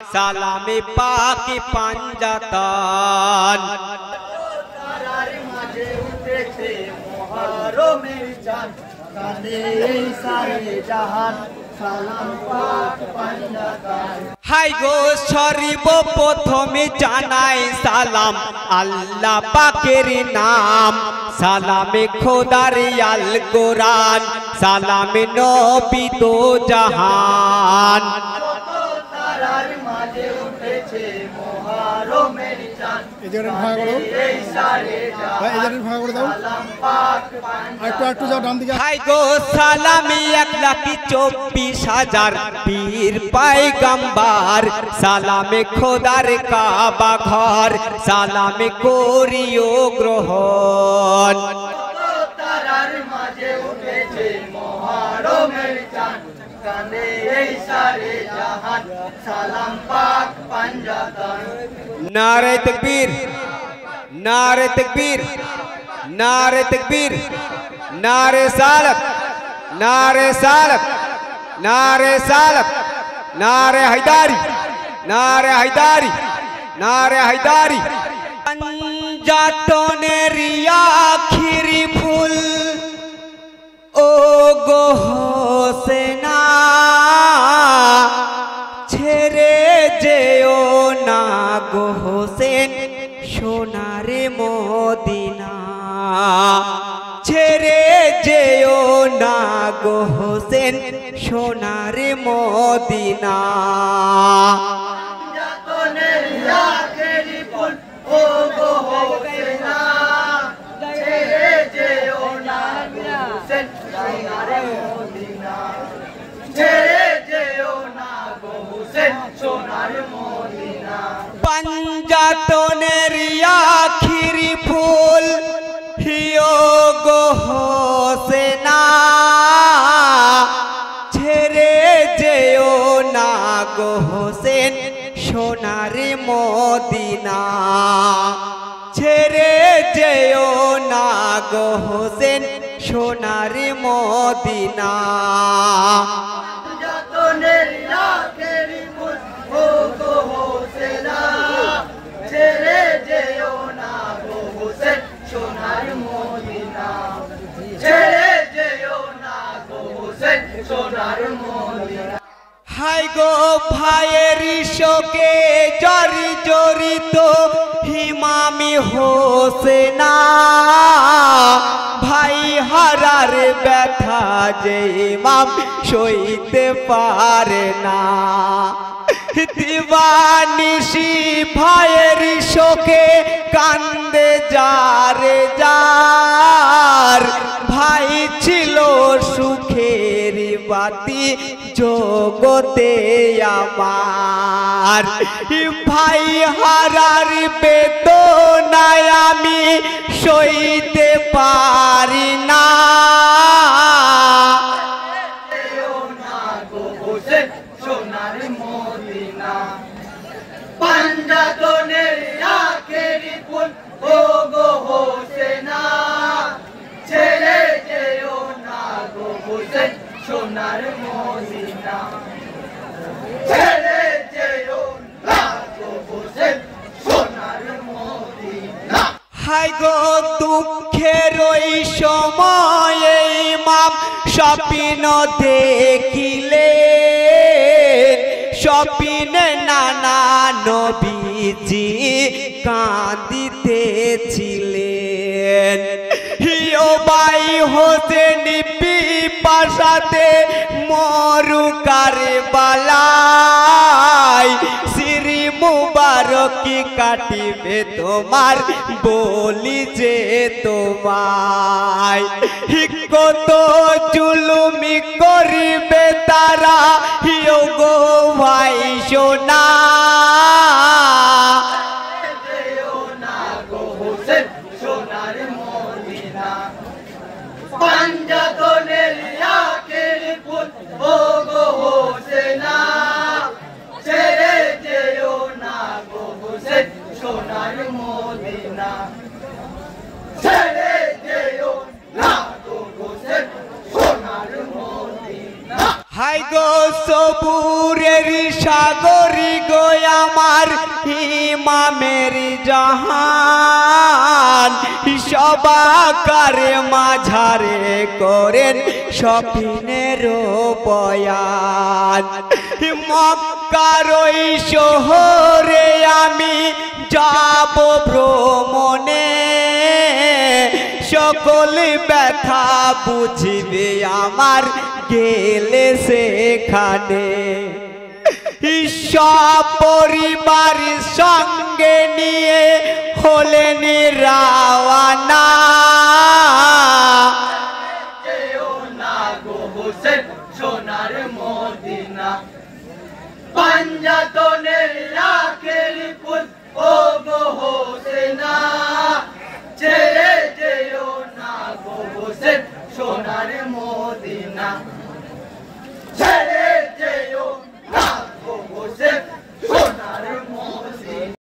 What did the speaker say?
সালামে পাকি পাঞ্জাতন তারার মাঝে উঠেছে মুহররমের চাঁদ কাঁদে এই সারে জাহান সালাম পাক পাঞ্জাতন হাই গো শরীফ প্রথমে জানাই সালাম আল্লাহ পাকের নাম সালামে খোদার আল কোরআন সালামে নবী দো জাহান তারার মাঝে উঠেছে মুহররমের চাঁদ এই সারে জাহান সালাম পাক পাঞ্জাতন একটু যাও ডান দিকে হাই গো সালামি 1,24,000 পীর পায়গাম্বার সালামে খোদার কাবা ঘর সালামে করিও গ্রহণ তারার মাঝে উঠেছে মুহররমের চাঁদ কাঁদে এই সারে জাহান সালাম পাক পাঞ্জাতন নারে তাকবীর নারে তাকবীর নারে তাকবীর নারে সালাত নারে সালাত নারে সালাত নারে হায়দারি নারে হায়দারি নারে হায়দারি পাঞ্জাতনের আখিরি ফুল ও গো হোসেনা ছেড়ে যেও না গো হোসেন সোনারে মদিনা ছেড়ে যেও না গো হোসেন সোনারে মদিনা পাঞ্জাতনের আখেরি ফুল ও গো হোসেনা ছেড়ে যেও না গো হোসেন সোনারে মদিনা ছেড়ে যেও না গো হোসেন সোনারে মদিনা পাঞ্জাতনের আখিরি ফুল হিও গো হোসেনা ছেড়ে যেও না গো হোসেন সোনারে মদিনা ছেড়ে যেও না গো হোসেন সোনারে মদিনা পাঞ্জাতনের আখেরি ফুল ও গো হোসেনা ছেড়ে যেও না গো হোসেন সোনার মদিনা ছেড়ে যেও না গো হোসেন সোনার মদিনা হাই গো ভাইয়ের শোকে জরি জড়িত হিমামি হোসেনা ভাই হারার ব্যথা যে ইমাম সইতে পারে না দিবানিশি ভাইয়ের শোকে কান্দে যারে যার ভাই ছিল সুখের বাতি জগতে আমার ভাই হারার বেদনায় আমি সইতে পারি না যেও না গো হোসেন সোনার মদিনা পাঞ্জাতনের আখেরি ফুল ও গো হোসেনা ছেড়ে যেও না গো হোসেন সোনার মদিনা ছেড়ে যেও না গো হোসেন সোনার মদিনা হাই গো দুঃখের ওই সময়ে ইমাম স্বপ্ন দেখিলে স্বপ্নে নানা নবীজি কাঁদিতেছিলেন হিও ভাই হোসেন পিপাসাতে মরু কারবালায় শ্রী মুবারকি কাটিবে তোমার বলি যে তোমায় কত জুলুমি করিবে তারা হিও গো ভাই সোনা যেও না গো হোসেন সোনার মদিনা পাঞ্জাতনের আখেরি ফুল ও গো হোসেনা ছেড়ে যেও না গো হোসেন সোনার মদিনা ছেড়ে যেও না গো হোসেন সোনার মদিনা হাই গো সবুরের সাগরি গো আমার ইমামের জাহান সবাকার মাঝারে করেন সফিনের বয়ান মক্কার ওই শহরে আমি যাব ভ্রমণে সকল ব্যথা বুঝিবে আমার গেলে সেখানে পরিবার সঙ্গে নিয়ে হলেন রাওয়ানা যেও না গো হোসেন সোনার মদিনা পাঞ্জাতনের আখের ফুল ও গো হোসেনা ছেড়ে যেও না গো হোসেন সোনার মদিনা ছেড়ে যেও না গো হোসেন সোনার মদিনা